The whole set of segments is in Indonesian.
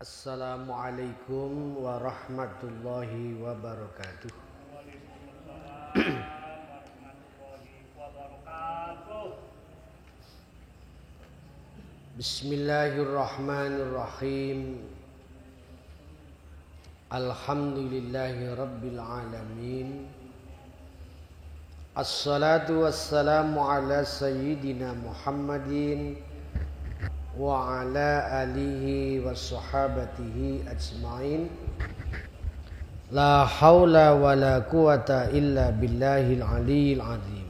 Assalamualaikum warahmatullahi wabarakatuh. Bismillahirrahmanirrahim. Alhamdulillahi rabbil alamin. Assalatu wassalamu ala sayyidina Muhammadin wa ala alihi wa sahabatihi ajma'in. La haula wa la quwata illa billahil aliyyil azim.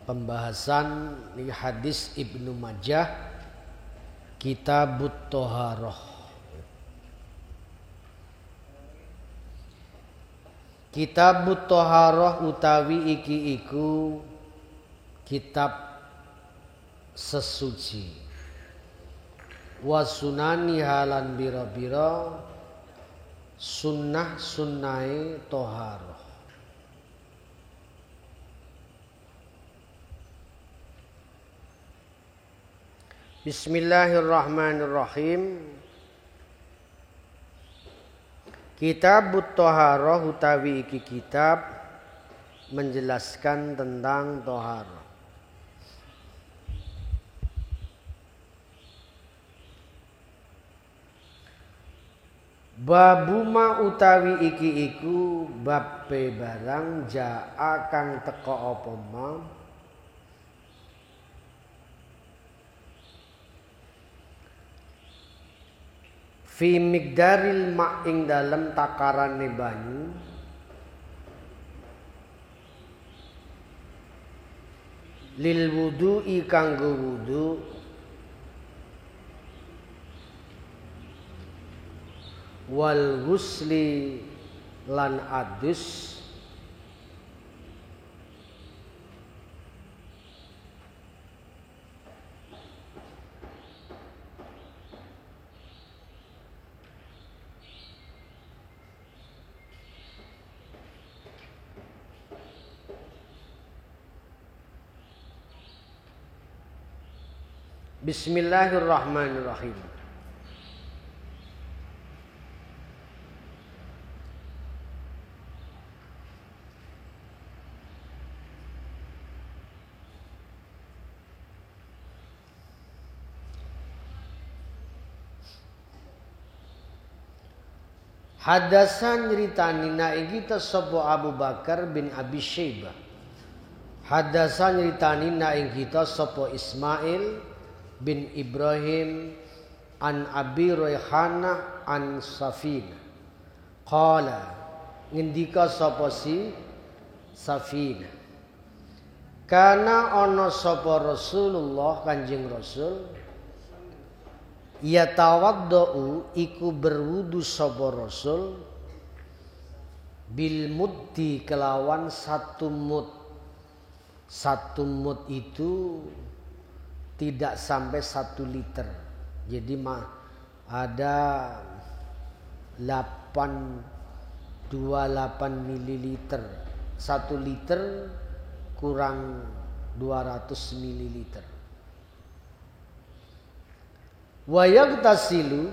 Pembahasan di hadis Ibnu Majah, Kitabut Thaharah. Kitabut Thaharah utawi iki iku kitab sesuci, wa sunani halan bira-bira sunnah-sunnahe thaharah. Bismillahirrahmanirrahim. Kitabut Thaharah utawi iki kitab menjelaskan tentang thaharah. Babuma utawi iki iku babe barang jaa kang teka apa ma fi miqdaril ma' ing dalem takarane banyu lil wudu'i kanggo wudu wal ghusli lan adus Bismillahirrahmanirrahim. Hadasan nyeritani naik kita sapa Abu Bakar bin Abi Syaibah. Hadasan nyeritani naik kita sapa Ismail bin Ibrahim an Abi Rayhanah an Safina. Qala ngendika sapa si Safina. Kana ana sapa Rasulullah Kanjeng Rasul yatawaddau iku berwudu sapa Rasul bil muddi kelawan satu mud. Satu mud itu tidak sampai 1 liter. Jadi ada 28 mililiter. 1 liter kurang 200 mililiter. Wa yaghtasilu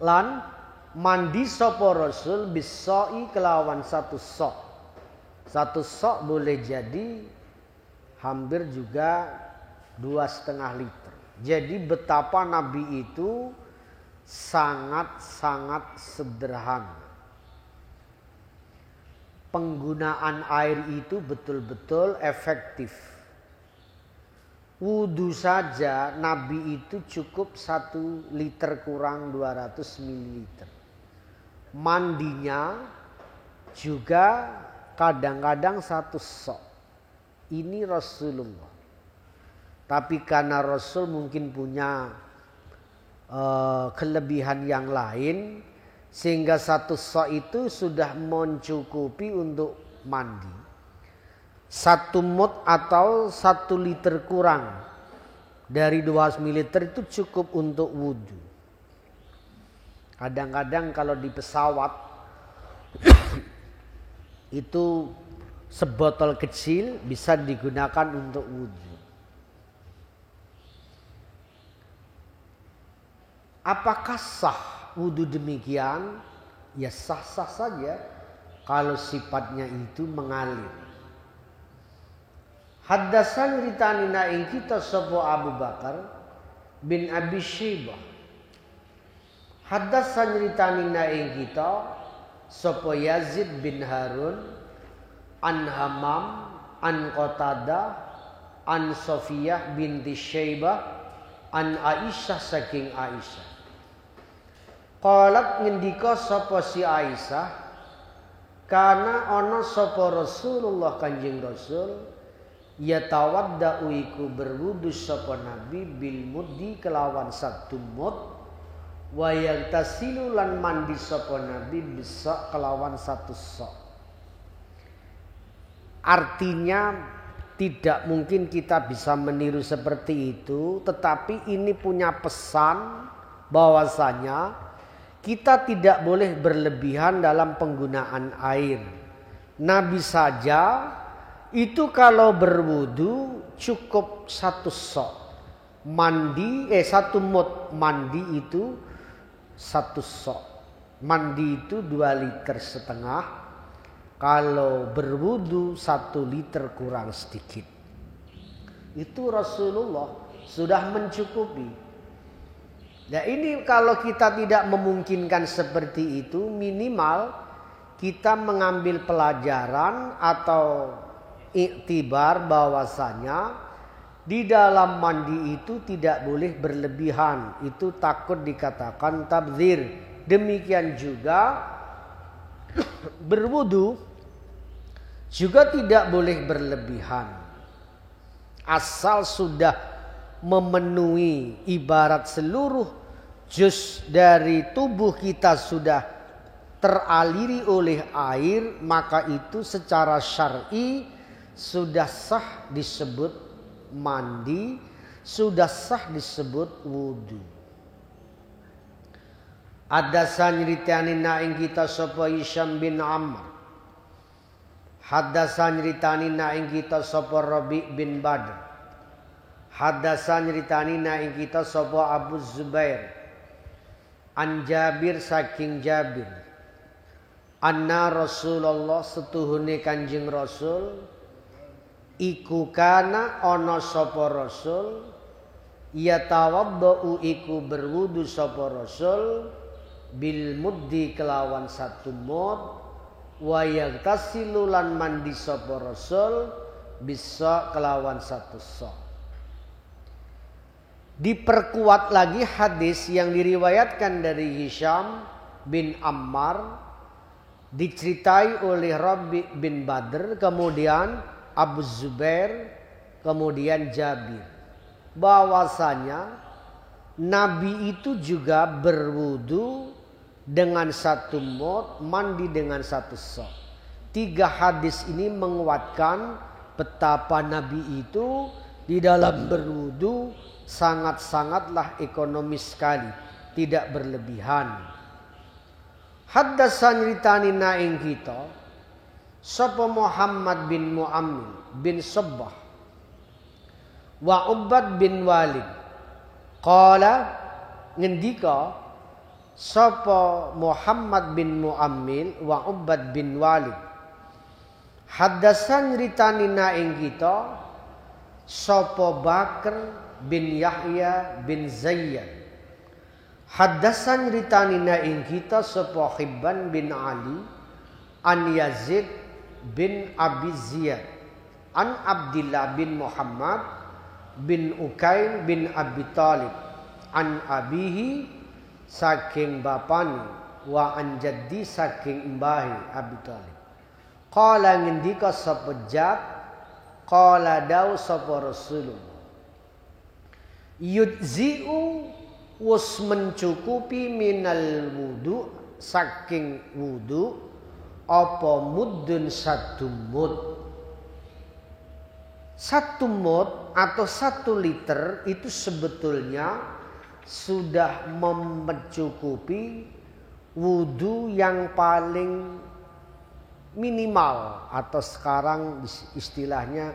lan mandi sapa Rasul bisai kelawan 1 sok. 1 sok boleh jadi hampir juga 2,5 liter. Jadi betapa Nabi itu sangat-sangat sederhana. Penggunaan air itu betul-betul efektif. Wudu saja Nabi itu cukup 1 liter kurang 200 mililiter. Mandinya juga kadang-kadang satu sok. Ini Rasulullah. Tapi karena Rasul mungkin punya kelebihan yang lain, sehingga satu sok itu sudah mencukupi untuk mandi. 1 mud atau 1 liter kurang dari 200 ml itu cukup untuk wudhu. Kadang-kadang kalau di pesawat itu sebotol kecil bisa digunakan untuk wudhu. Apakah sah wudhu demikian? Ya sah-sah saja kalau sifatnya itu mengalir. Haddasan ritanina ing kita sapa Abu Bakar bin Abi Syaibah. Haddasan ritanina ing kita sapa Yazid bin Harun an Hamam an Qatadah an Sofiyah binti Syaibah an Aisyah saking Aisyah. Qalat ngendika sapa si Aisyah, kana ana sapa Rasulullah Kanjeng Rasul yatawaddau iku berwudu sapa Nabi bil muddi kelawan 1 mud wa yagtasilu lan mandi sapa Nabi bisa kelawan 1 sok. Artinya tidak mungkin kita bisa meniru seperti itu, tetapi ini punya pesan bahwasanya kita tidak boleh berlebihan dalam penggunaan air. Nabi saja itu kalau berwudu cukup 1 sok. Mandi 1 mud mandi itu 1 sok. Mandi itu 2,5 liter. Kalau berwudu 1 liter kurang sedikit. Itu Rasulullah sudah mencukupi. Nah ini kalau kita tidak memungkinkan seperti itu, minimal kita mengambil pelajaran atau iktibar bahwasanya di dalam mandi itu tidak boleh berlebihan. Itu takut dikatakan tabdzir. Demikian juga berwudu juga tidak boleh berlebihan. Asal sudah memenuhi ibarat seluruh juz dari tubuh kita sudah teraliri oleh air, maka itu secara syar'i sudah sah disebut mandi, sudah sah disebut wudu. Haddasan nyritanina ing kita sapa Hisyam bin Amr. Haddasan nyritanina ing kita sapa Rabi' bin Badr. Haddasan nyritanina ing kita sapa Abu Zubair an Jabir saking Jabir anna Rasulullah setuhune Kanjeng Rasul iku kana ana sapa Rasul yatawaddau iku berwudu sapa Rasul bil muddi kelawan 1 mud wa yagtasilu lan mandi sapa Rasul bisa kelawan 1 sok. Diperkuat lagi hadis yang diriwayatkan dari Hisyam bin Ammar, diceritai oleh Rabi' bin Badr, kemudian Abu Zubair, kemudian Jabir, bahwasanya Nabi itu juga berwudu dengan 1 mud, mandi dengan 1 sok. 3 hadis ini menguatkan betapa Nabi itu di dalam berwudu sangat-sangatlah ekonomis sekali, tidak berlebihan. Haddasan ritanina ing kita sapa Muhammad bin Mu'ammil bin Sabbah wa Ubbad bin Walid qala ngendika sapa Muhammad bin Mu'ammil wa Ubbad bin Walid haddasan ritanina ing kita sapa Bakar bin Yahya bin Zayyad. Haddasan ritanina ing kita sapa Hibban bin Ali an Yazid bin Abi Ziyad an Abdillah bin Muhammad bin Ukail bin Abi Talib an abihi saking bapani wa an jaddi saking mbahi Abi Talib. Qala ngendika sapa Jad, qala dawu sapa Rasulullah. Yujzi'u wus mencukupi minal wudu saking wudu apa muddun satu mud. Satu mud atau 1 liter itu sebetulnya sudah mencukupi wudu yang paling minimal atau sekarang istilahnya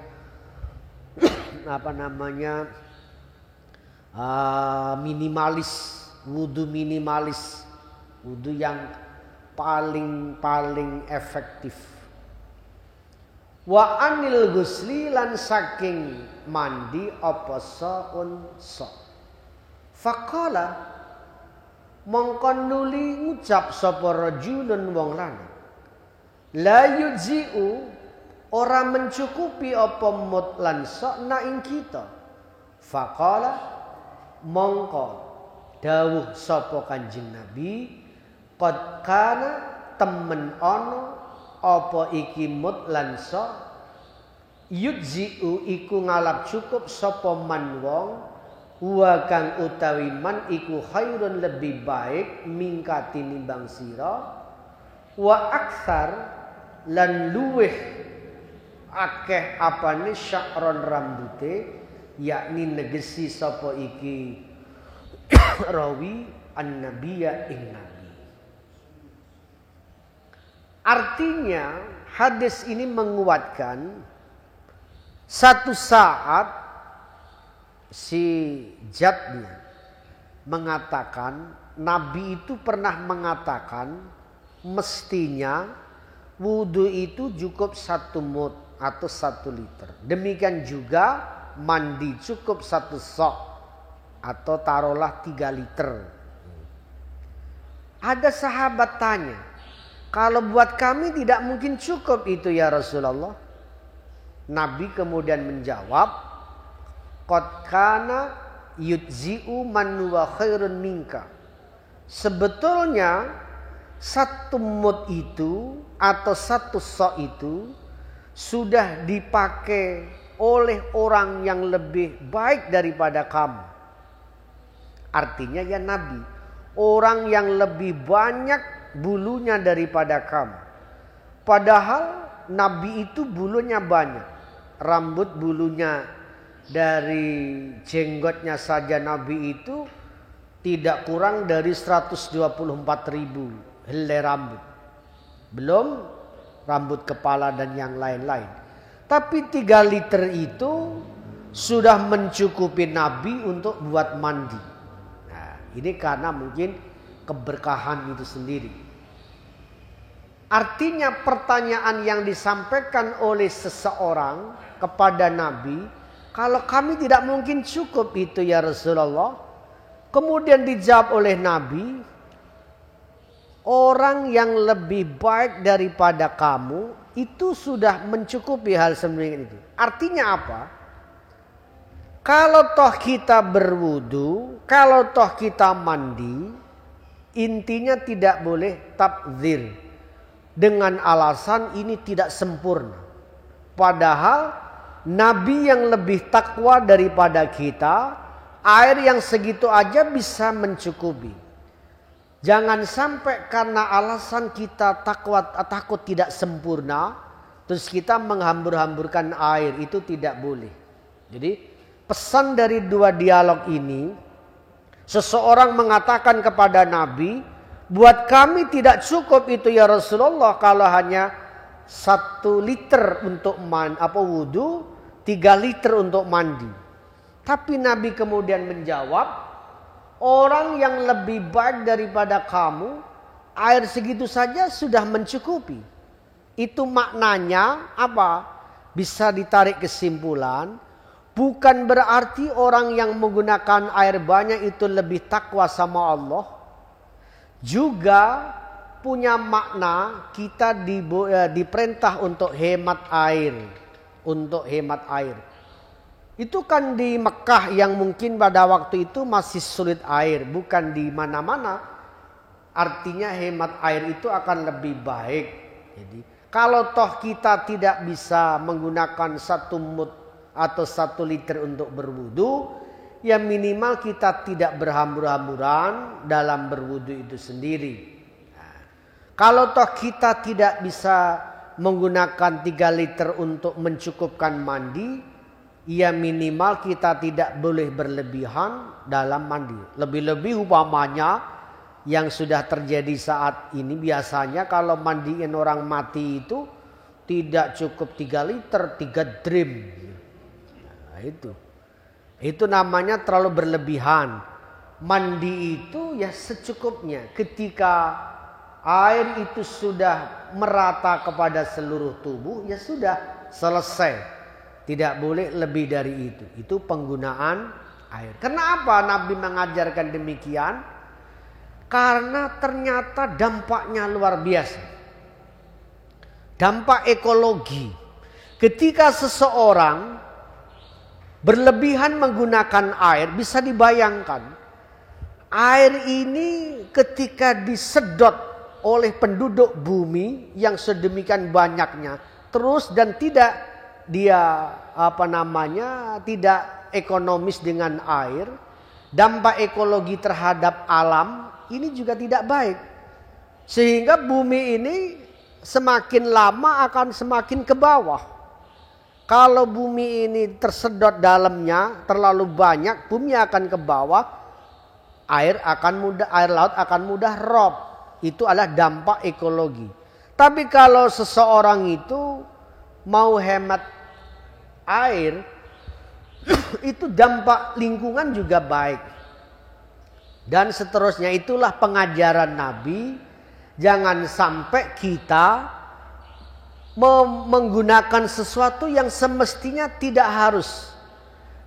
minimalis, wudu minimalis, wudu yang paling efektif. Wa anil ghusli lan saking mandi apa saun sa. Faqala mongkon nuli ngucap sapa rajulun wong lanang. La yujzi'u ora mencukupi apa mut lan sa'na ing kita. Faqala mongko dawuh sapa Kanjeng Nabi, qad kana temen ana apa iki mut lan sa yujzi'u iku ngalap cukup sapa man wong wa kang utawi man iku khairun lebih baik mingka tinimbang sira wa aksar lan luweh akeh apane sya'ron rambute yakni negesi sapa iki rawi an-nabiyya ing nabi. Artinya hadis ini menguatkan satu saat si Jadnya mengatakan Nabi itu pernah mengatakan mestinya wudu itu cukup 1 mud atau 1 liter. Demikian juga mandi cukup 1 sok atau taruhlah 3 liter. Ada sahabat tanya, kalau buat kami tidak mungkin cukup itu ya Rasulullah. Nabi kemudian menjawab, qad kana yujzi'u man huwa khairun minka. Sebetulnya 1 mud itu atau 1 sok itu sudah dipakai oleh orang yang lebih baik daripada kamu. Artinya ya Nabi, orang yang lebih banyak bulunya daripada kamu. Padahal Nabi itu bulunya banyak. Rambut bulunya dari jenggotnya saja Nabi itu tidak kurang dari 124.000 helai rambut. Belum rambut kepala dan yang lain-lain. Tapi 3 liter itu sudah mencukupi Nabi untuk buat mandi. Nah, ini karena mungkin keberkahan itu sendiri. Artinya pertanyaan yang disampaikan oleh seseorang kepada Nabi, kalau kami tidak mungkin cukup itu ya Rasulullah. Kemudian dijawab oleh Nabi, orang yang lebih baik daripada kamu itu sudah mencukupi hal semacam itu. Artinya apa? Kalau toh kita berwudu, kalau toh kita mandi, intinya tidak boleh tabdzir dengan alasan ini tidak sempurna. Padahal Nabi yang lebih takwa daripada kita, air yang segitu aja bisa mencukupi. Jangan sampai karena alasan kita takut tidak sempurna, terus kita menghambur-hamburkan air, itu tidak boleh. Jadi pesan dari 2 dialog ini, seseorang mengatakan kepada Nabi, buat kami tidak cukup itu ya Rasulullah kalau hanya 1 liter untuk wudu, 3 liter untuk mandi. Tapi Nabi kemudian menjawab, orang yang lebih baik daripada kamu, air segitu saja sudah mencukupi. Itu maknanya apa? Bisa ditarik kesimpulan, bukan berarti orang yang menggunakan air banyak itu lebih takwa sama Allah. Juga punya makna kita diperintah untuk hemat air. Untuk hemat air. Itu kan di Mekah yang mungkin pada waktu itu masih sulit air. Bukan di mana-mana. Artinya hemat air itu akan lebih baik. Jadi Kalau toh kita tidak bisa menggunakan 1 mud atau 1 liter untuk berwudu, ya minimal kita tidak berhambur-hamburan dalam berwudu itu sendiri. Nah, kalau toh kita tidak bisa menggunakan 3 liter untuk mencukupkan mandi, ya minimal kita tidak boleh berlebihan dalam mandi. Lebih-lebih umpamanya yang sudah terjadi saat ini, biasanya kalau mandiin orang mati itu tidak cukup 3 liter, 3 drim. Nah, itu namanya terlalu berlebihan. Mandi itu ya secukupnya. Ketika air itu sudah merata kepada seluruh tubuh, ya sudah selesai. Tidak boleh lebih dari itu. Itu penggunaan air. Kenapa Nabi mengajarkan demikian? Karena ternyata dampaknya luar biasa. Dampak ekologi. Ketika seseorang berlebihan menggunakan air, bisa dibayangkan. Air ini ketika disedot oleh penduduk bumi yang sedemikian banyaknya, terus dan tidak tidak ekonomis dengan air, dampak ekologi terhadap alam ini juga tidak baik. Sehingga bumi ini semakin lama akan semakin ke bawah. Kalau bumi ini tersedot dalamnya terlalu banyak, bumi akan ke bawah, air laut akan mudah rob. Itu adalah dampak ekologi. Tapi kalau seseorang itu mau hemat air, itu dampak lingkungan juga baik. Dan seterusnya, itulah pengajaran Nabi. Jangan sampai kita menggunakan sesuatu yang semestinya tidak harus.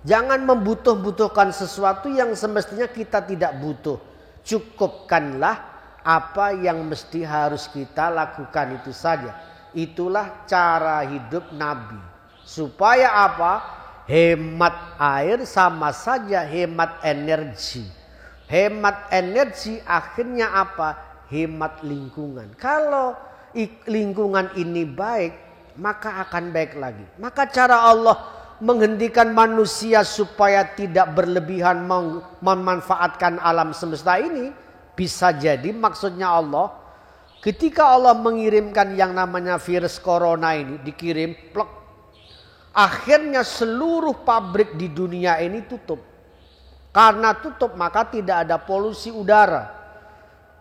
Jangan membutuhkan sesuatu yang semestinya kita tidak butuh. Cukupkanlah apa yang mesti harus kita lakukan, itu saja. Itulah cara hidup Nabi. Supaya apa? Hemat air sama saja hemat energi. Hemat energi akhirnya apa? Hemat lingkungan. Kalau lingkungan ini baik, maka akan baik lagi. Maka cara Allah menghentikan manusia supaya tidak berlebihan memanfaatkan alam semesta ini, bisa jadi maksudnya Allah, ketika Allah mengirimkan yang namanya virus corona ini, dikirim, plek, akhirnya seluruh pabrik di dunia ini tutup. Karena tutup maka tidak ada polusi udara.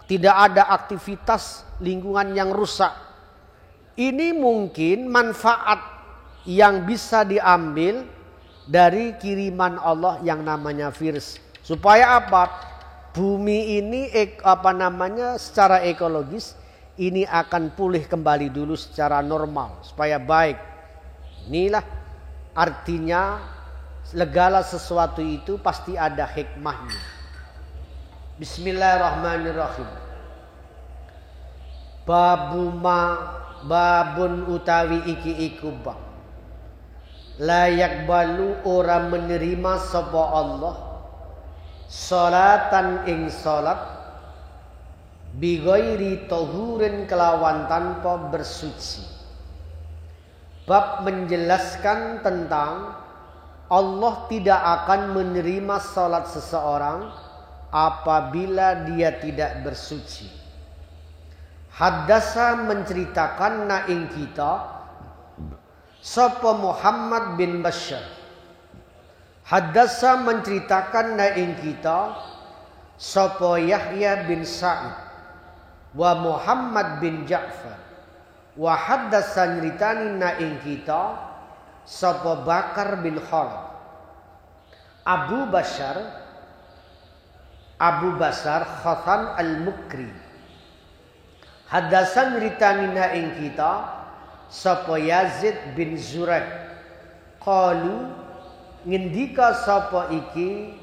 Tidak ada aktivitas lingkungan yang rusak. Ini mungkin manfaat yang bisa diambil dari kiriman Allah yang namanya virus. Supaya apa? Bumi ini secara ekologis ini akan pulih kembali dulu secara normal. Supaya baik. Inilah artinya segala sesuatu itu pasti ada hikmahnya. Bismillahirrahmanirrahim. Babun utawi iki iku bab. Layak balu ora menerima sapa Allah salatan ing salat bi ghairi tahurin kelawan tanpa bersuci. Bab menjelaskan tentang Allah tidak akan menerima salat seseorang apabila dia tidak bersuci. Haddasa menceritakan na ing kita sapa Muhammad bin Bashar. Haddasa menceritakan na ing kita sapa Yahya bin Sa'id wa Muhammad bin Ja'far. Wa haddasa nyeritani na ing kita sapa Bakar bin Khalid. Abu Basar Khathan al-Mukri. Hadasan ritanina ing kita sapa Yazid bin Zurai. Qalu ngendika sapa iki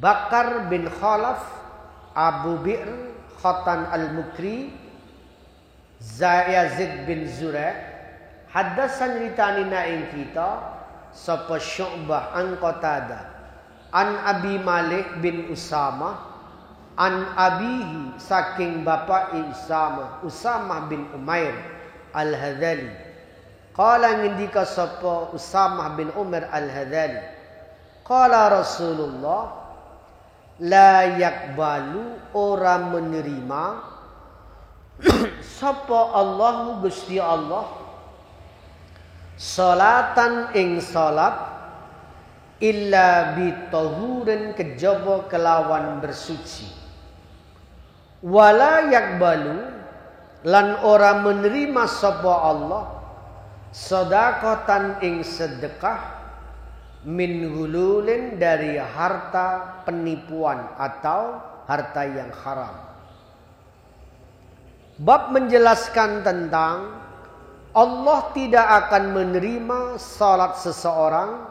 Bakar bin Khalaf Abu Bi'r Khathan al-Mukri Yazid bin Zurai. Hadasan ritanina ing kita sapa Syu'bah an Qatadah an Abi Malik bin Usamah an abihi saking bapak Usamah bin Umair al-Hadzali. Qala ngendika sapa Usamah bin Umair al-Hadzali, qala Rasulullah, la yakbalu ora menerima sapa Allahu Gusti Allah salatan ing salat illa bitahurin kejaba kelawan bersuci. Wala yakbalu lan ora menerima sapa Allah sedekatan ing sedekah min hululin dari harta penipuan atau harta yang haram. Bab menjelaskan tentang Allah tidak akan menerima salat seseorang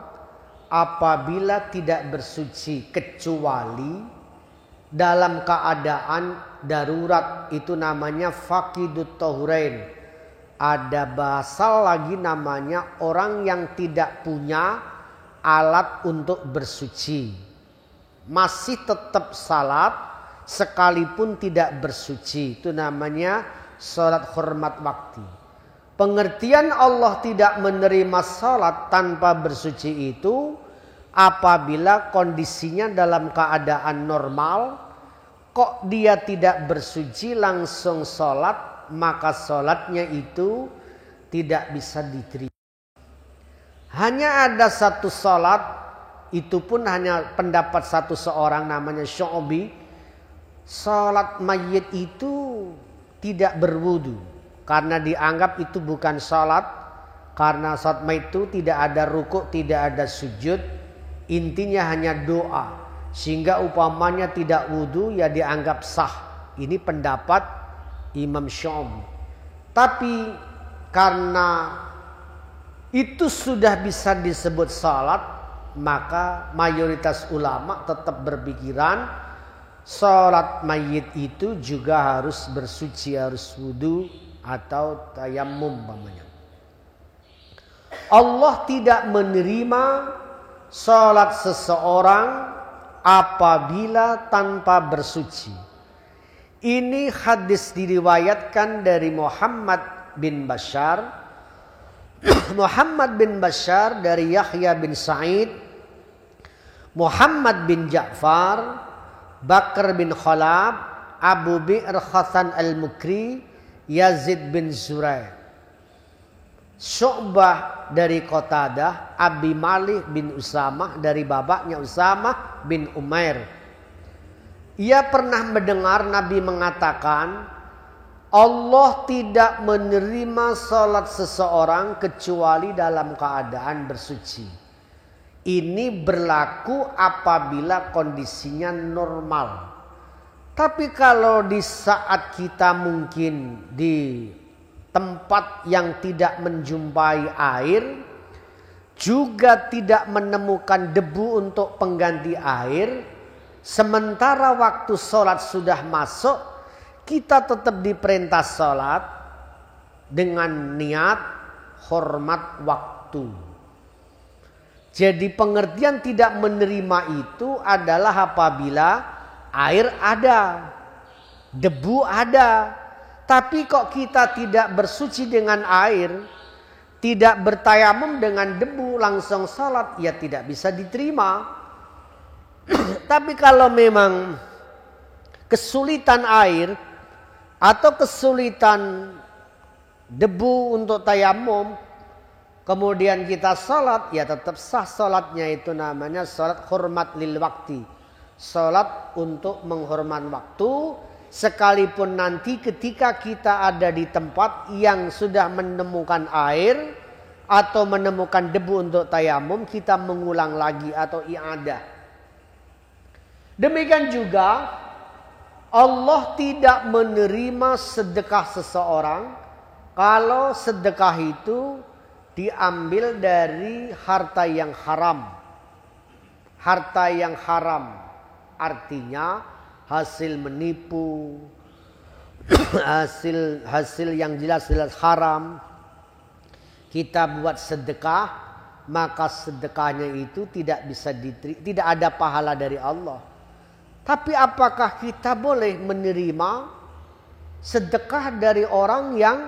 apabila tidak bersuci kecuali dalam keadaan darurat. Itu namanya faqidut tahurain. Ada bahasa lagi namanya orang yang tidak punya alat untuk bersuci. Masih tetap salat sekalipun tidak bersuci. Itu namanya salat hormat waktu. Pengertian Allah tidak menerima salat tanpa bersuci itu apabila kondisinya dalam keadaan normal, kok dia tidak bersuci langsung salat, maka salatnya itu tidak bisa diterima. Hanya ada satu salat, itu pun hanya pendapat satu seorang namanya Syu'bi, salat mayit itu tidak berwudu. Karena dianggap itu bukan salat. Karena salat mayit itu tidak ada rukuk, tidak ada sujud. Intinya hanya doa. Sehingga upamanya tidak wudu ya dianggap sah. Ini pendapat Imam Syu'bi. Tapi karena itu sudah bisa disebut salat, maka mayoritas ulama tetap berpikiran salat mayit itu juga harus bersuci, harus wudu atau tayammum umpamanya. Allah tidak menerima salat seseorang apabila tanpa bersuci. Ini hadis diriwayatkan dari Muhammad bin Bashar. Muhammad bin Bashar dari Yahya bin Sa'id, Muhammad bin Ja'far, Bakar bin Khalab, Abu Bi'r Hasan al-Mukri, Yazid bin Zurai, Syu'bah dari Qatadah, Abi Malik bin Usamah dari bapaknya Usamah bin Umair. Ia pernah mendengar Nabi mengatakan, Allah tidak menerima salat seseorang kecuali dalam keadaan bersuci. Ini berlaku apabila kondisinya normal. Tapi kalau di saat kita mungkin di tempat yang tidak menjumpai air, juga tidak menemukan debu untuk pengganti air, sementara waktu sholat sudah masuk, kita tetap diperintah sholat dengan niat hormat waktu. Jadi pengertian tidak menerima itu adalah apabila air ada, debu ada, tapi kok kita tidak bersuci dengan air, tidak bertayamum dengan debu langsung salat, ya tidak bisa diterima. Tapi kalau memang kesulitan air atau kesulitan debu untuk tayamum, kemudian kita salat, ya tetap sah salatnya. Itu namanya salat hormat lil wakti. Salat untuk menghormati waktu, sekalipun nanti ketika kita ada di tempat yang sudah menemukan air atau menemukan debu untuk tayamum, kita mengulang lagi atau i'adah. Demikian juga Allah tidak menerima sedekah seseorang kalau sedekah itu diambil dari harta yang haram. Harta yang haram artinya hasil menipu, hasil yang jelas-jelas haram. Kita buat sedekah, maka sedekahnya itu tidak bisa diterima, tidak ada pahala dari Allah. Tapi apakah kita boleh menerima sedekah dari orang yang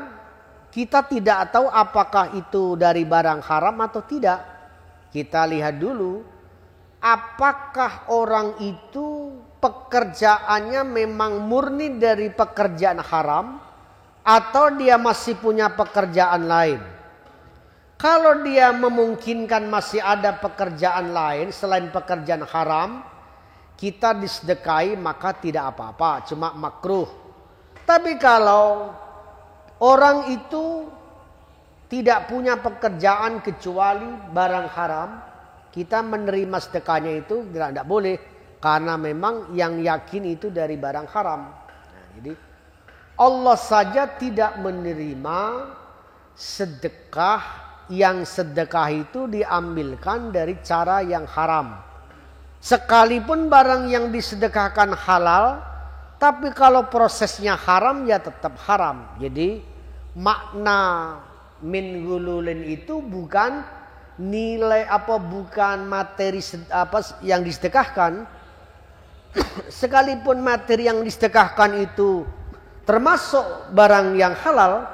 kita tidak tahu apakah itu dari barang haram atau tidak? Kita lihat dulu, apakah orang itu pekerjaannya memang murni dari pekerjaan haram atau dia masih punya pekerjaan lain? Kalau dia memungkinkan masih ada pekerjaan lain selain pekerjaan haram, kita disedekahi maka tidak apa-apa, cuma makruh. Tapi kalau orang itu tidak punya pekerjaan kecuali barang haram, kita menerima sedekahnya itu tidak boleh. Karena memang yang yakin itu dari barang haram. Nah, jadi Allah saja tidak menerima sedekah yang sedekah itu diambilkan dari cara yang haram. Sekalipun barang yang disedekahkan halal, tapi kalau prosesnya haram ya tetap haram. Jadi makna min gululin itu bukan nilai bukan materi yang disedekahkan. Sekalipun materi yang disedekahkan itu termasuk barang yang halal,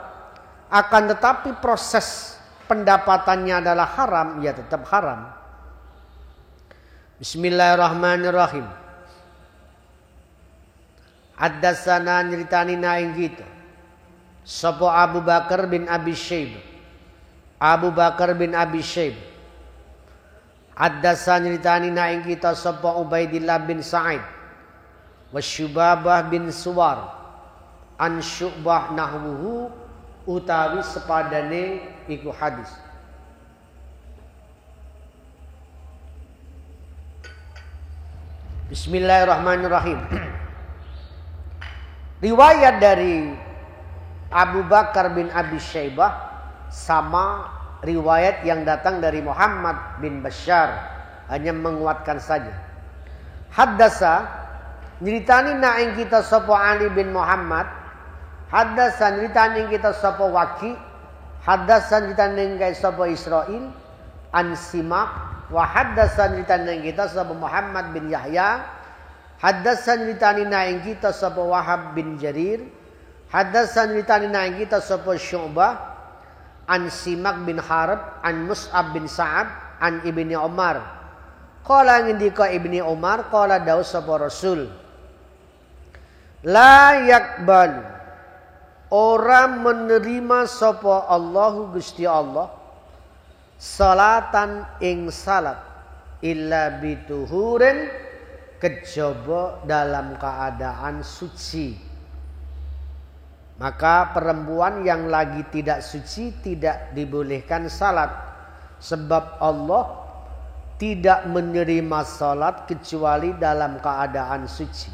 akan tetapi proses pendapatannya adalah haram, ya tetap haram. Bismillahirrahmanirrahim. Haddatsana nyritanina ing kita sapa Abu Bakar bin Abi Syaibah. Abu Bakar bin Abi Syaibah. Haddatsana nyritanina ing kita sapa Ubaidillah bin Sa'id wa Syubabah bin Suwar an Syu'bah nahwuhu utawi sepadane iku hadis. Bismillahirrahmanirrahim. Riwayat dari Abu Bakar bin Abi Syaibah sama riwayat yang datang dari Muhammad bin Bashar, hanya menguatkan saja. Haddasa nyeritani naing kita sapa Ali bin Muhammad. Haddasa nyeritani kita sapa Waki. Haddasa nyeritani kita sapa Israil an Simak. Wa haddasa nyeritani kita sapa Muhammad bin Yahya. Haddasa nyeritani naing kita sapa Wahab bin Jarir. Haddasa nyeritani naing kita sapa Syu'bah an Simak bin Harb an Mus'ab bin Sa'ad an Ibni Umar. Qala ngendika Ibni Umar qala daus sapa Rasul. La yakbal, orang menerima sapa Allahu Gusti Allah salatan ing salat illa bituhurin kejaba dalam keadaan suci. Maka perempuan yang lagi tidak suci tidak dibolehkan salat, sebab Allah tidak menerima salat kecuali dalam keadaan suci.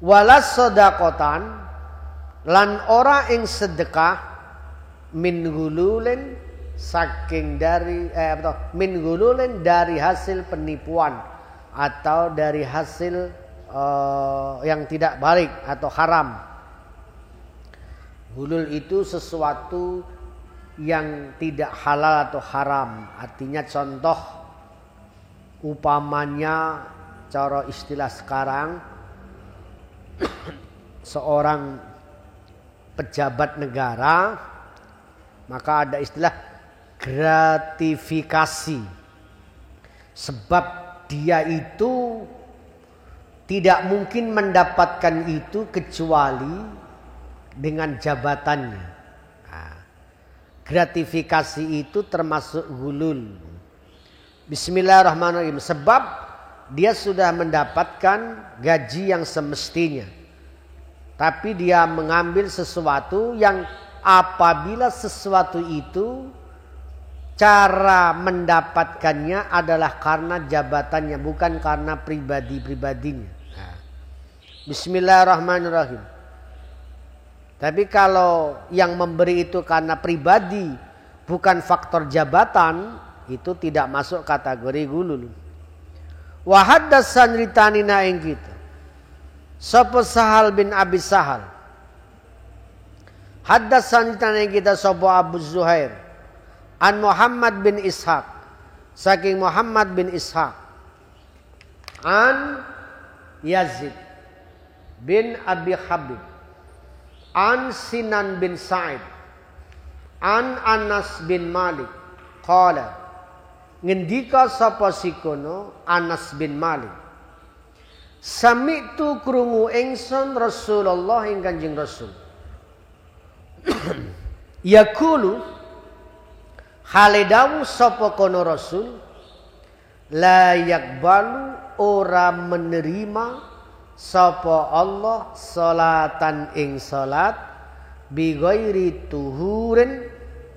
Walas sedaqatan lan ora ing sedekah min gululin saking dari min gululin dari hasil penipuan atau dari hasil yang tidak baik atau haram. Gulul itu sesuatu yang tidak halal atau haram. Artinya contoh upamanya cara istilah sekarang seorang pejabat negara, maka ada istilah gratifikasi. Sebab dia itu tidak mungkin mendapatkan itu kecuali dengan jabatannya. Nah, gratifikasi itu termasuk gulul. Bismillahirrahmanirrahim. Sebab dia sudah mendapatkan gaji yang semestinya, tapi dia mengambil sesuatu yang apabila sesuatu itu cara mendapatkannya adalah karena jabatannya, bukan karena pribadi-pribadinya. Nah, Bismillahirrahmanirrahim. Tapi kalau yang memberi itu karena pribadi, bukan faktor jabatan, itu tidak masuk kategori gulul. Wa haddatsan ritanina ing kita sapa Sahal bin Abi Sahal. Haddatsan ritanina ing kita sapa Abu Zuhair an Muhammad bin Ishaq, saking Muhammad bin Ishaq an Yazid bin Abi Habib an Sinan bin Sa'id an Anas bin Malik qala ngendika sapa sikono Anas bin Malik sami'tu krungu ingsun Rasulullah ing Kanjeng Rasul yaqulu hale dawuh sapa kono Rasul la yaqbalu ora menerima sapa Allah salatan ing salat bi ghairi tuhurin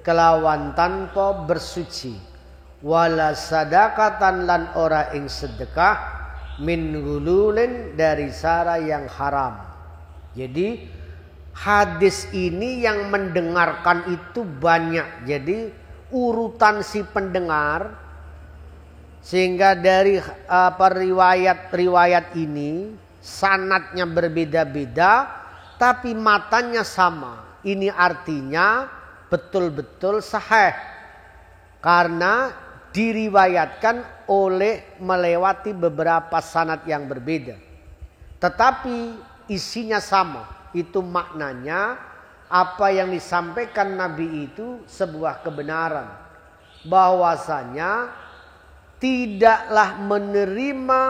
kelawan tanpa bersuci wala sadaqatan lan ora ing sedekah min gululin dari sara yang haram. Jadi hadis ini yang mendengarkan itu banyak. Jadi urutan si pendengar sehingga dari riwayat ini sanadnya berbeda-beda tapi matanya sama. Ini artinya betul-betul sahih karena diriwayatkan oleh melewati beberapa sanad yang berbeda. Tetapi isinya sama. Itu maknanya apa yang disampaikan Nabi itu sebuah kebenaran. Bahwasanya tidaklah menerima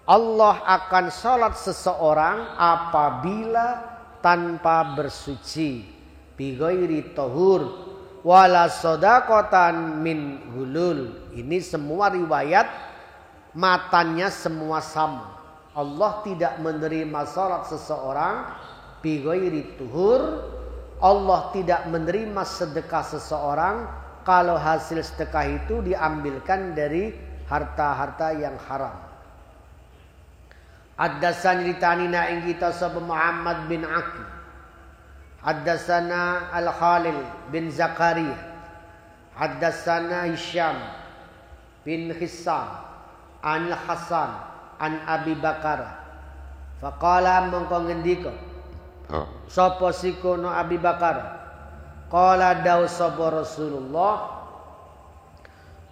Allah akan salat seseorang apabila tanpa bersuci. Bi ghairi tahur wala shadaqatan min hulul. Ini semua riwayat matanya semua sama. Allah tidak menerima salat seseorang bi ghairi tuhur. Allah tidak menerima sedekah seseorang kalau hasil sedekah itu diambilkan dari harta-harta yang haram. Haddatsana ritanina ing kita sapa Muhammad bin Aqil. Haddatsana Al-Khalil bin Zakaria. Haddatsana Hisham bin Hisam an Hasan an Abi Bakar. Faqala mongko ngendika sapa sikono Abi Bakar. Qala dawu sapa Rasulullah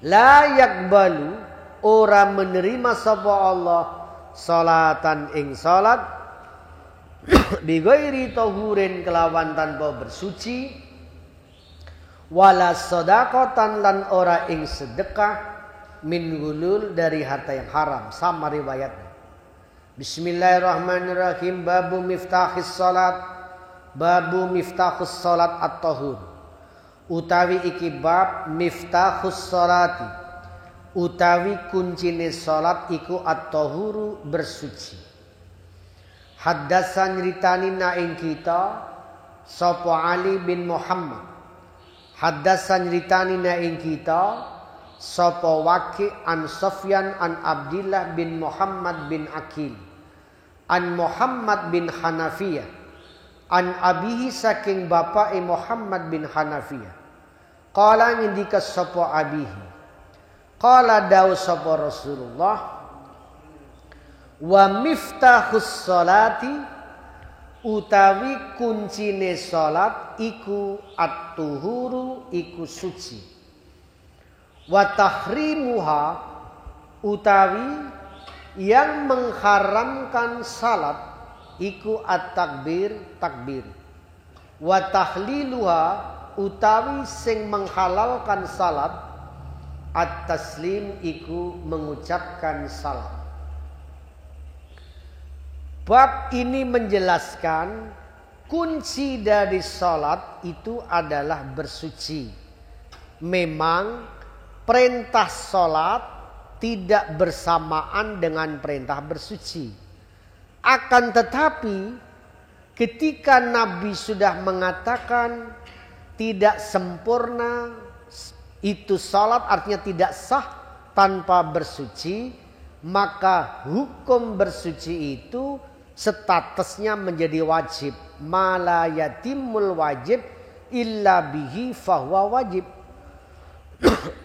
la yaqbalu ora menerima sapa Allah salatan ing salat bi ghairi tahurin kelawan tanpa bersuci wala shadaqatan lan ora ing sedekah min gulul dari harta yang haram. Sama riwayatnya. Bismillahirrahmanirrahim. Babu miftahis salat. Babu miftahus salat at-tahur. Utawi iki bab miftahus salati. Utawi kuncine salat iku at-tahuru bersuci. Haddasan ritanina ing kita sapa Ali bin Muhammad. Haddasan ritanina ing kita sapa Waqi an Sufyan an Abdillah bin Muhammad bin Aqil an Muhammad bin Hanafiyah an abihi saking bapake Muhammad bin Hanafiyah. Qala ngendika sapa abihi. Qala dawu sapa Rasulullah wa miftahus salati utawi kuncine salat iku at-tuhuru iku suci. Wa tahrimuha utawi yang mengharamkan salat iku at-takbir takbir. Wa tahliluha utawi sing menghalalkan salat at-taslim iku mengucapkan salam. Bab ini menjelaskan kunci dari salat itu adalah bersuci. Memang perintah salat tidak bersamaan dengan perintah bersuci. Akan tetapi ketika Nabi sudah mengatakan tidak sempurna itu salat artinya tidak sah tanpa bersuci, maka hukum bersuci itu statusnya menjadi wajib. Mala yatimul wajib illa bihi fahuwa wajib.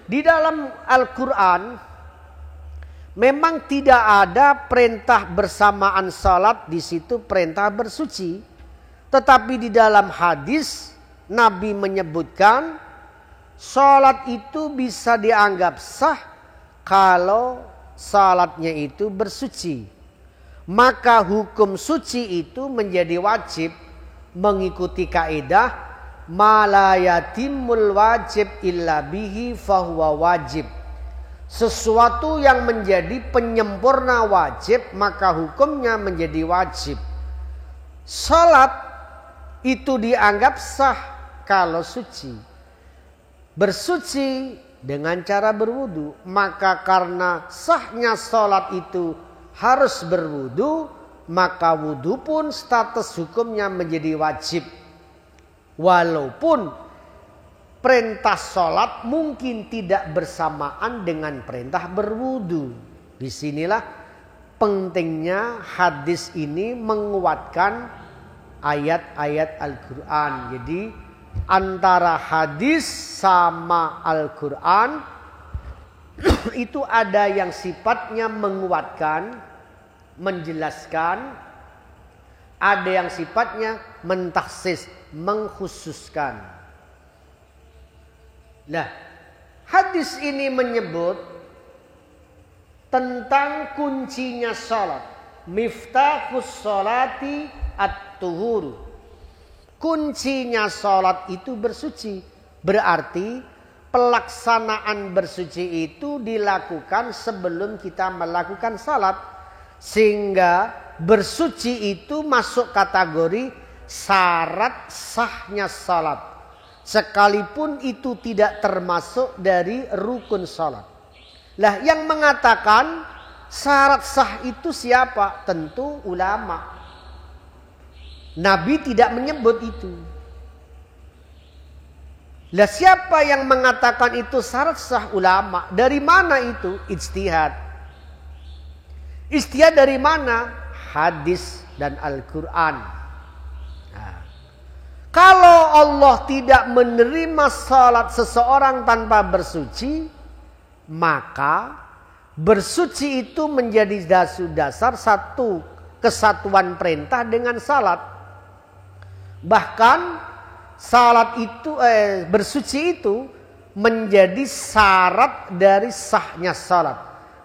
Di dalam Al-Quran memang tidak ada perintah bersamaan salat, di situ perintah bersuci. Tetapi di dalam hadis Nabi menyebutkan salat itu bisa dianggap sah kalau salatnya itu bersuci. maka hukum suci itu menjadi wajib mengikuti kaidah ma la yatimul wajib illa bihi fahuwa wajib. Sesuatu yang menjadi penyempurna wajib maka hukumnya menjadi wajib. Salat itu dianggap sah kalau suci. Bersuci dengan cara berwudu, maka karena sahnya salat itu harus berwudu, maka wudu pun status hukumnya menjadi wajib. Walaupun perintah sholat mungkin tidak bersamaan dengan perintah berwudu. Disinilah pentingnya hadis ini menguatkan ayat-ayat Al-Quran. Jadi antara hadis sama Al-Quran itu ada yang sifatnya menguatkan, menjelaskan, ada yang sifatnya mentaksis, mengkhususkan. Nah, hadis ini menyebut tentang kuncinya salat. Miftahus salati at-tuhur. Kuncinya salat itu bersuci. Berarti pelaksanaan bersuci itu dilakukan sebelum kita melakukan salat. Sehingga bersuci itu masuk kategori syarat sahnya salat. Sekalipun itu tidak termasuk dari rukun salat. Lah yang mengatakan syarat sah itu siapa? Tentu ulama. Nabi tidak menyebut itu. Lah siapa yang mengatakan itu syarat sah? Ulama. Dari mana itu? Ijtihad. Ijtihad dari mana? Hadis dan Al-Quran. Nah, kalau Allah tidak menerima salat seseorang tanpa bersuci, maka bersuci itu menjadi dasar satu kesatuan perintah dengan salat. Bahkan salat itu bersuci itu menjadi syarat dari sahnya salat.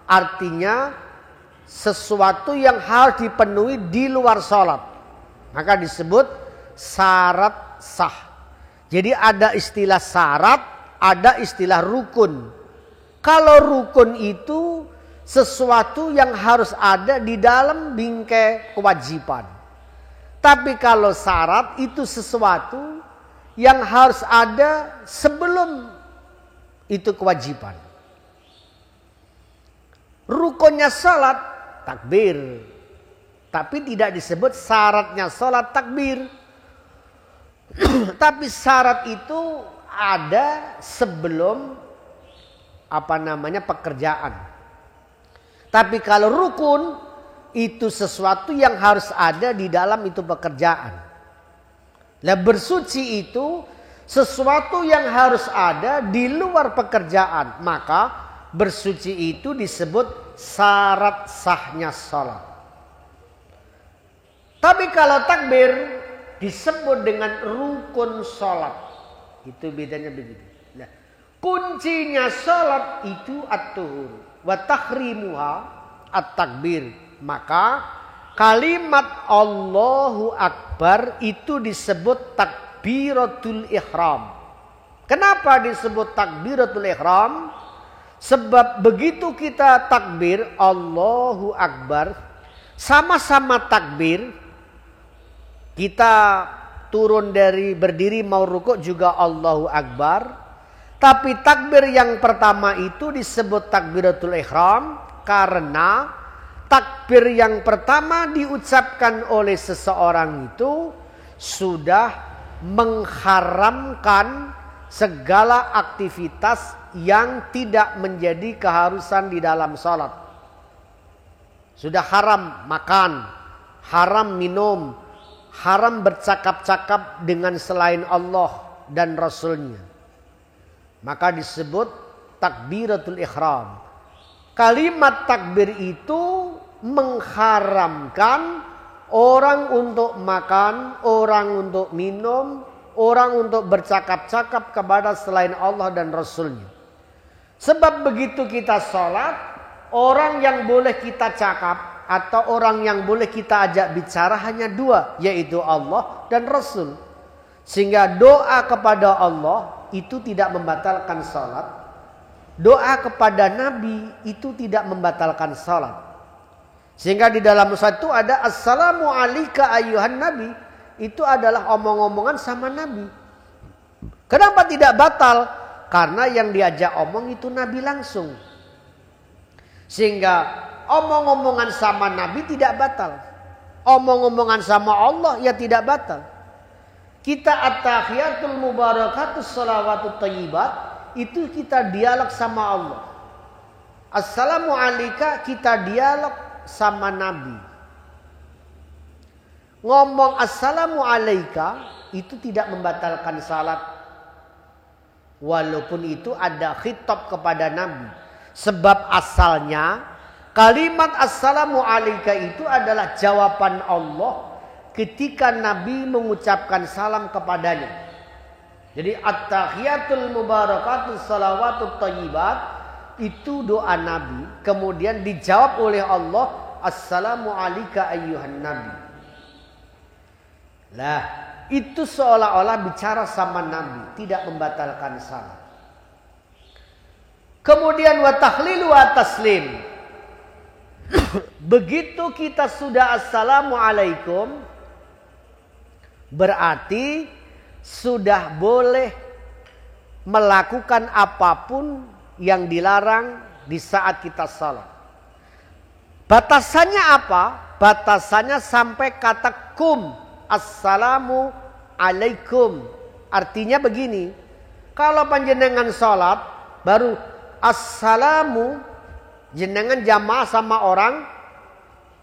Artinya sesuatu yang harus dipenuhi di luar salat, maka disebut syarat sah. Jadi ada istilah syarat, ada istilah rukun. Kalau rukun itu sesuatu yang harus ada di dalam bingkai kewajiban. Tapi kalau syarat itu sesuatu yang harus ada sebelum itu kewajiban. Rukunnya salat takbir. Tapi tidak disebut syaratnya salat takbir. Tapi syarat itu ada sebelum pekerjaan. Tapi kalau rukun itu sesuatu yang harus ada di dalam itu pekerjaan. Lah bersuci itu sesuatu yang harus ada di luar pekerjaan. Maka bersuci itu disebut syarat sahnya salat. Tapi kalau takbir disebut dengan rukun salat. Itu bedanya begitu. Nah, kuncinya salat itu at-tuhur wa tahrimuha at-takbir. Maka kalimat Allahu Akbar itu disebut takbiratul ihram. Kenapa disebut takbiratul ihram? Sebab begitu kita takbir Allahu Akbar, sama-sama takbir, kita turun dari berdiri mau rukuk juga Allahu Akbar. Tapi takbir yang pertama itu disebut takbiratul ihram karena takbir yang pertama diucapkan oleh seseorang itu sudah mengharamkan segala aktivitas yang tidak menjadi keharusan di dalam salat. Sudah haram makan, haram minum, haram bercakap-cakap dengan selain Allah dan Rasulnya. Maka disebut takbiratul ihram. Kalimat takbir itu mengharamkan orang untuk makan, orang untuk minum, orang untuk bercakap-cakap kepada selain Allah dan Rasulnya. Sebab begitu kita sholat, orang yang boleh kita cakap, atau orang yang boleh kita ajak bicara hanya dua, yaitu Allah dan Rasul. Sehingga doa kepada Allah itu tidak membatalkan salat. Doa kepada Nabi itu tidak membatalkan salat. Sehingga di dalam satu ada assalamu alayka ayyuhan nabi. Itu adalah omong-omongan sama Nabi. Kenapa tidak batal? Karena yang diajak omong itu Nabi langsung. Sehingga omong-omongan sama Nabi tidak batal. Omong-omongan sama Allah ya tidak batal. Kita at-tahiyatul mubarakatus salawatut thayyibat itu kita dialog sama Allah. Assalamu alayka kita dialog sama Nabi. Ngomong assalamu alayka itu tidak membatalkan salat. Walaupun itu ada khitab kepada Nabi. Sebab asalnya kalimat assalamu alayka itu adalah jawaban Allah ketika Nabi mengucapkan salam kepadanya. Jadi at-tahiyatul mubarakatus salawatut thayyibat itu doa Nabi. Kemudian dijawab oleh Allah assalamu alayka ayyuhan nabi. Lah, itu seolah-olah bicara sama Nabi, tidak membatalkan salat. Kemudian wa tahlilu wa taslim. Begitu kita sudah assalamu alaikum, berarti sudah boleh melakukan apapun yang dilarang di saat kita salat. Batasannya apa? Batasannya sampai kata kum. Assalamu alaikum. Artinya begini. Kalau panjenengan sholat baru assalamu, jenengan jamaah sama orang,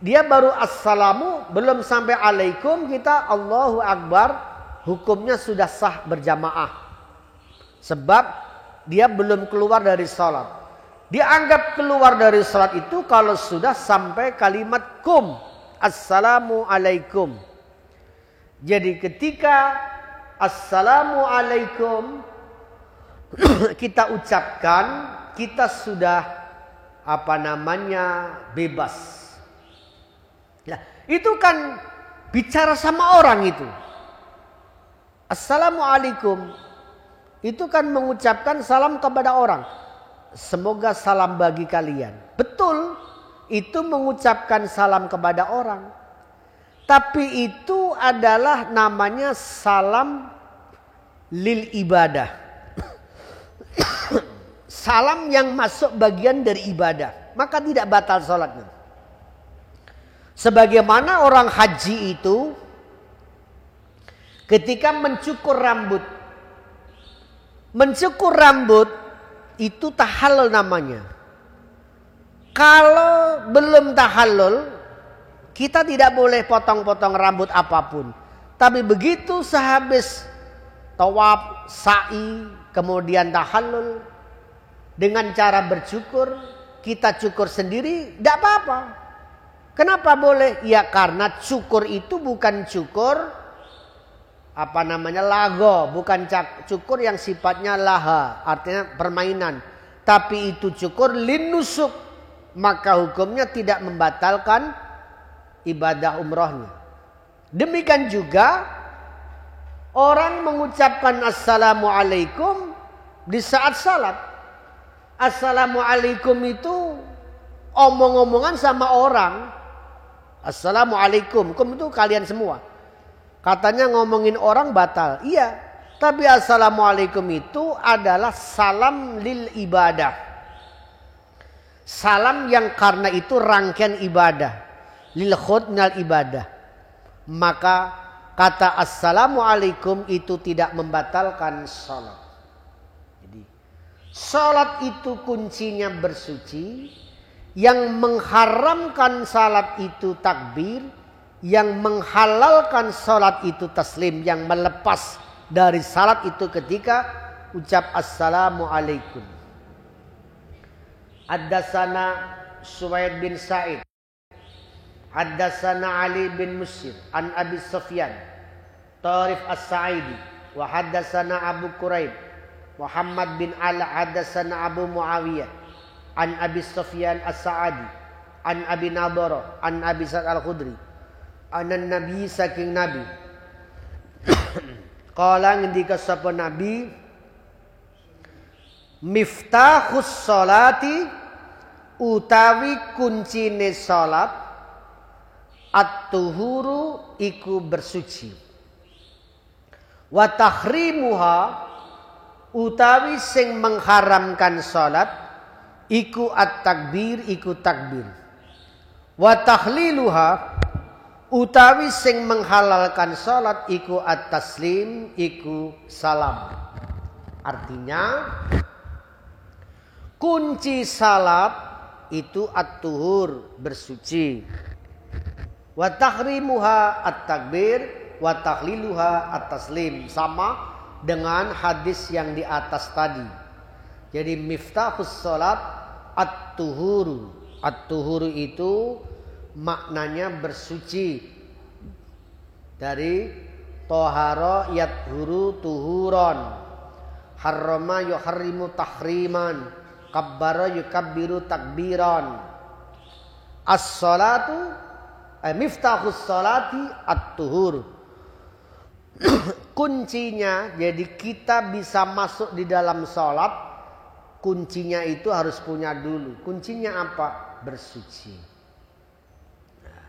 dia baru assalamu, belum sampai alaikum, kita Allahu Akbar, hukumnya sudah sah berjamaah. Sebab dia belum keluar dari sholat. Dianggap keluar dari sholat itu kalau sudah sampai kalimat kum. Assalamu alaikum. Jadi ketika assalamu alaikum kita ucapkan, kita sudah bebas. Nah, itu kan bicara sama orang itu. Assalamu alaikum itu kan mengucapkan salam kepada orang. Semoga salam bagi kalian. Betul, itu mengucapkan salam kepada orang. Tapi itu adalah namanya salam lil ibadah. Salam yang masuk bagian dari ibadah. Maka tidak batal sholatnya. Sebagaimana orang haji itu ketika mencukur rambut. Mencukur rambut itu tahallul namanya. Kalau belum tahallul, kita tidak boleh potong-potong rambut apapun. Tapi begitu sehabis tawaf, sa'i, kemudian tahallul, dengan cara bercukur, kita cukur sendiri, tidak apa-apa. Kenapa boleh? Ya karena cukur itu bukan cukur lago, bukan cukur yang sifatnya laha, artinya permainan. Tapi itu cukur linnusuk, maka hukumnya tidak membatalkan ibadah umrohnya. Demikian juga orang mengucapkan assalamu alaikum di saat salat. Assalamu alaikum itu omong-omongan sama orang. Assalamu alaikum, kum itu kalian semua. Katanya ngomongin orang batal. Iya, tapi assalamu alaikum itu adalah salam lil ibadah. Salam yang karena itu rangkaian ibadah. Lil khudnal ibadah. Maka kata assalamu alaikum itu tidak membatalkan salat. Jadi salat itu kuncinya bersuci. Yang mengharamkan salat itu takbir. Yang menghalalkan salat itu taslim. Yang melepas dari salat itu ketika ucap assalamu alaikum. Haddatsana Suwaid bin Sa'id. Haddatsana Ali bin Musir an Abi Sufyan Tarif As-Sa'idi wa haddatsana Abu Quraib Muhammad bin Ala haddatsana Abu Muawiyah an Abi Sufyan As-Sa'adi an Abi Nadhara an Abi Sa'id Al-Khudri anan nabi saking nabi qala ngendika sapa nabi miftahus sholati utawi kuncine salat at-tuhuru iku bersuci wa tahrimuha utawi sing mengharamkan salat iku at-takbir iku takbir wa tahliluha utawi sing menghalalkan salat iku at-taslim iku salam. Artinya kunci salat itu at-tuhur bersuci wa tahrimuha at-takbir wa tahliluha at-taslim, sama dengan hadis yang di atas tadi. Jadi miftahus salat at-tuhuru. At-tuhuru itu maknanya bersuci. Dari tohara yathuru tuhuron, harrama yuharrimu tahriman, kabbara yukabbiru takbiran. As-salatu miftahus salati at-tuhur. Kuncinya, jadi kita bisa masuk di dalam salat, kuncinya itu harus punya dulu. Kuncinya apa? Bersuci. Nah,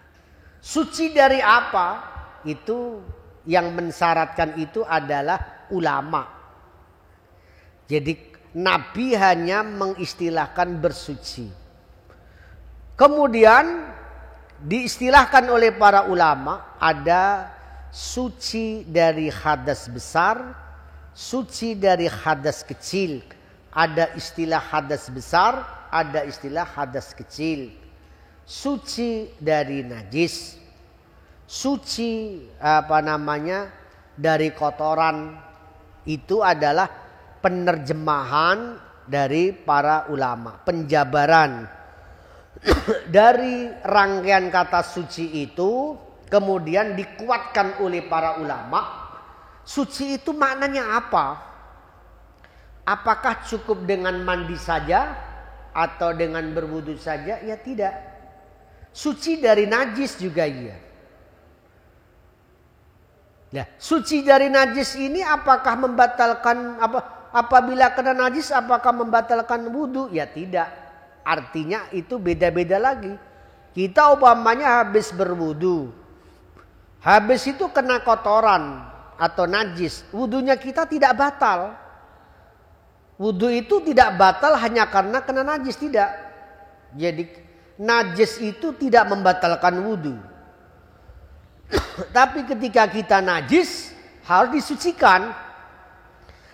suci dari apa? Itu yang mensyaratkan itu adalah ulama. Jadi Nabi hanya mengistilahkan bersuci. Kemudian diistilahkan oleh para ulama ada suci dari hadas besar, suci dari hadas kecil. Ada istilah hadas besar, ada istilah hadas kecil. Suci dari najis, suci dari kotoran. Itu adalah penerjemahan dari para ulama, penjabaran dari rangkaian kata suci itu kemudian dikuatkan oleh para ulama. Suci itu maknanya apa? Apakah cukup dengan mandi saja atau dengan berwudu saja? Ya tidak. Suci dari najis juga iya. Nah, suci dari najis ini apakah membatalkan apabila kena najis apakah membatalkan wudu? Ya tidak. Artinya itu beda-beda lagi. Kita umpamanya habis berwudu, habis itu kena kotoran atau najis, wudunya kita tidak batal. Wudu itu tidak batal hanya karena kena najis, tidak. Jadi najis itu tidak membatalkan wudu. Tapi ketika kita najis harus disucikan.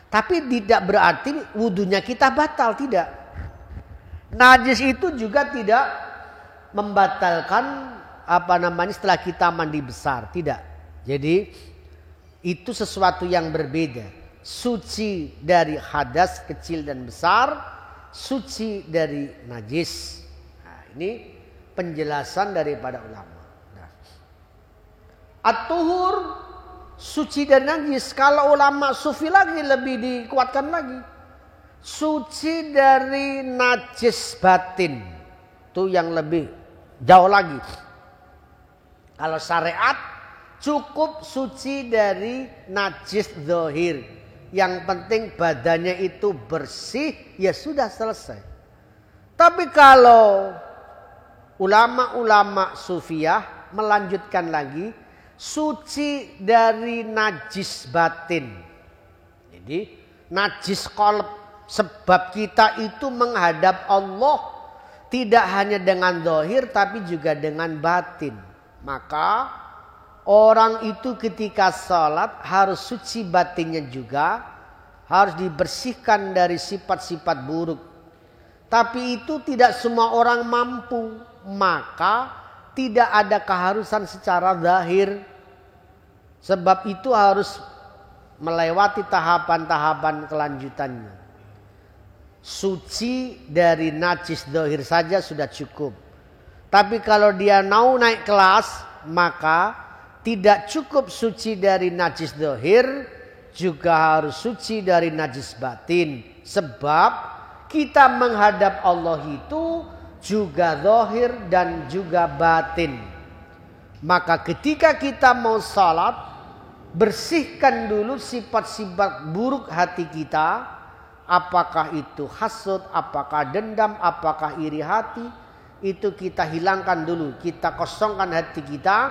Tapi tidak berarti wudunya kita batal, tidak. Najis itu juga tidak membatalkan setelah kita mandi besar, tidak. Jadi itu sesuatu yang berbeda. Suci dari hadas kecil dan besar, suci dari najis. Nah, ini penjelasan daripada ulama. Nah, at-tuhur suci dari najis. Kalau ulama sufi lagi lebih dikuatkan lagi. Suci dari najis batin. Itu yang lebih jauh lagi. Kalau syariat cukup suci dari najis zahir. Yang penting badannya itu bersih, ya sudah selesai. Tapi kalau ulama-ulama sufiyah melanjutkan lagi, suci dari najis batin. Jadi najis qalb, sebab kita itu menghadap Allah tidak hanya dengan zahir tapi juga dengan batin. Maka orang itu ketika sholat harus suci batinnya juga. Harus dibersihkan dari sifat-sifat buruk. Tapi itu tidak semua orang mampu. Maka tidak ada keharusan secara zahir. Sebab itu harus melewati tahapan-tahapan kelanjutannya. Suci dari najis zahir saja sudah cukup. Tapi kalau dia mau naik kelas, maka tidak cukup suci dari najis zahir, juga harus suci dari najis batin. Sebab kita menghadap Allah itu juga zahir dan juga batin. Maka ketika kita mau salat, bersihkan dulu sifat-sifat buruk hati kita. Apakah itu hasud, apakah dendam, apakah iri hati. Itu kita hilangkan dulu. Kita kosongkan hati kita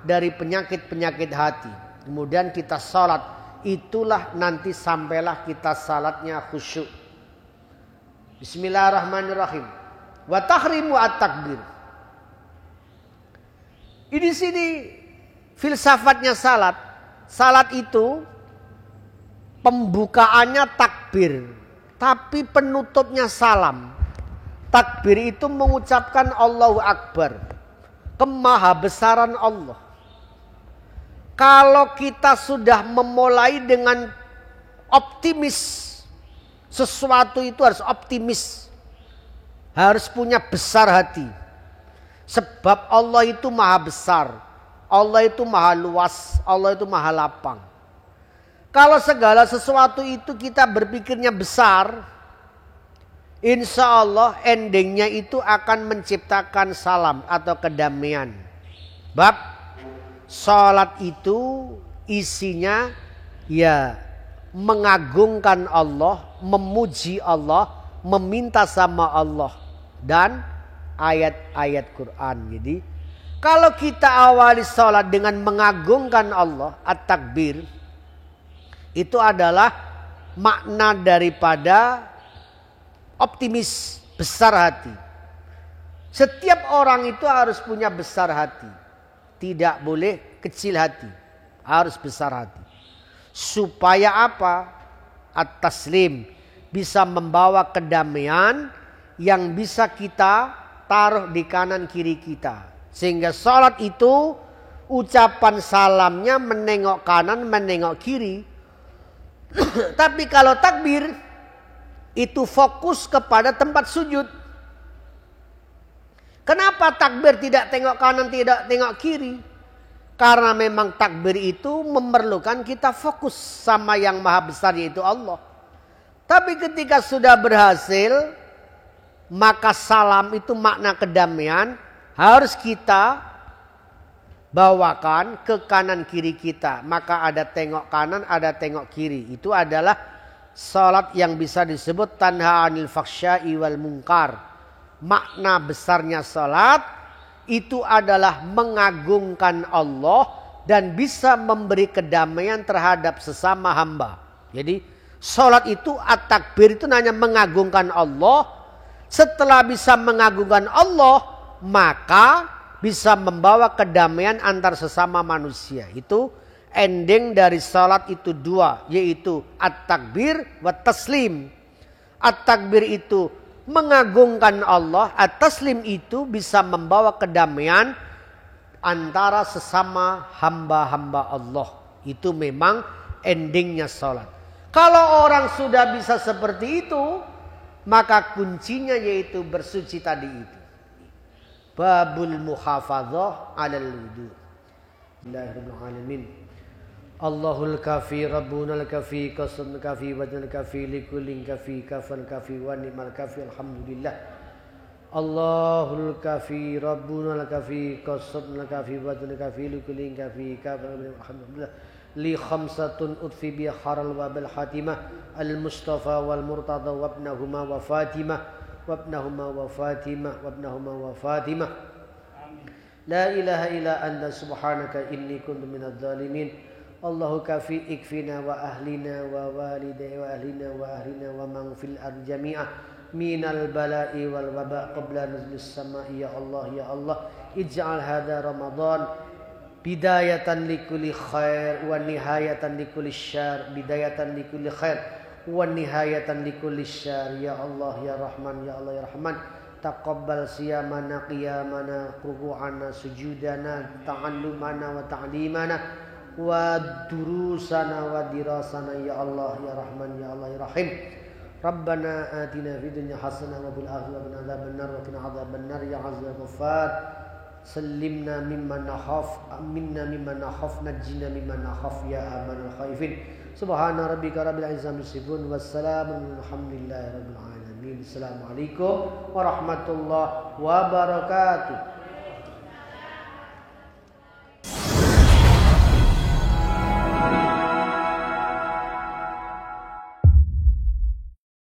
dari penyakit-penyakit hati. Kemudian kita salat. Itulah nanti sampailah kita salatnya khusyuk. Bismillahirrahmanirrahim. Wa tahrimu at-takbir. Di sini filsafatnya salat. Salat itu pembukaannya takbir, tapi penutupnya salam. Takbir itu mengucapkan Allahu Akbar, kemahabesaran Allah. Kalau kita sudah memulai dengan optimis, sesuatu itu harus optimis, harus punya besar hati. Sebab Allah itu maha besar, Allah itu maha luas, Allah itu maha lapang. Kalau segala sesuatu itu kita berpikirnya besar, insya Allah endingnya itu akan menciptakan salam atau kedamaian. Bab salat itu isinya ya mengagungkan Allah, memuji Allah, meminta sama Allah dan ayat-ayat Quran. Jadi kalau kita awali salat dengan mengagungkan Allah, at-takbir, itu adalah makna daripada optimis, besar hati. Setiap orang itu harus punya besar hati. Tidak boleh kecil hati. Harus besar hati. Supaya apa? At-taslim. Bisa membawa kedamaian yang bisa kita taruh di kanan kiri kita. Sehingga salat itu ucapan salamnya menengok kanan, menengok kiri. Tapi kalau takbir itu fokus kepada tempat sujud. Kenapa takbir tidak tengok kanan, tidak tengok kiri? Karena memang takbir itu memerlukan kita fokus sama yang maha besar, yaitu Allah. Tapi ketika sudah berhasil, maka salam itu makna kedamaian harus kita bawakan ke kanan kiri kita. Maka ada tengok kanan, ada tengok kiri. Itu adalah salat yang bisa disebut tanha anil faksya'i wal munkar. Makna besarnya salat itu adalah mengagungkan Allah dan bisa memberi kedamaian terhadap sesama hamba. Jadi salat itu at-takbir itu hanya mengagungkan Allah. Setelah bisa mengagungkan Allah, maka bisa membawa kedamaian antar sesama manusia. Itu ending dari salat itu dua, yaitu at-takbir wa taslim. At-takbir itu mengagungkan Allah, at-taslim itu bisa membawa kedamaian antara sesama hamba-hamba Allah. Itu memang endingnya salat. Kalau orang sudah bisa seperti itu, maka kuncinya yaitu bersuci tadi itu. Babul muhafadzah 'alal wudu. Bismillahirrahmanirrahim. Allahul kafi rabbunal kafi qasun kafi wadnal kafi likullin kafi kafan kafi wa ni'mal kafi alhamdulillah. Allahul kafi rabbunal kafi qasun kafi wadnal kafi likullin kafi kafan alhamdulillah. Li khamsatun utfi bi haral wa bil hatimah al mustafa wal murtada wa ibnahuma wa fatimah wa ibnahuma wa fatimah wa ibnahuma wa fatimah. La ilaha illa anta subhanaka inni kuntu minadh dhalimin. Allahu kafi ikfina wa ahlina wa walidayna wa ahlina wa ahlina wa man fil ardi jami'ah minal bala'i wal waba' qabla nuzlis sama'i ya Allah ij'al hadha Ramadan bidayatan likulli khair wa nihayatan likulli syar bidayatan likulli khair wa nihayatan likulli syar ya Allah ya Rahman ya Allah ya Rahman taqabbal siyamana qiyamana ruku'ana sujudana ta'allumana wa ta'limana wa durusana wa dirasana ya Allah ya Rahman ya Allah ya Rahim. Rabbana atina fid dunya hasanah wa fil akhirati adzaban nar wa qina adzaban nar ya azza wa ghaffar. Sallimna mimman nakhaf minna mimman nakhaf najjina mimman nakhaf ya amanul khaifin. Subhana rabbika rabbil izzati yasifun wassalamun alhamdulillahi rabbil alamin. alamin. Assalamualaikum warahmatullahi wabarakatuh.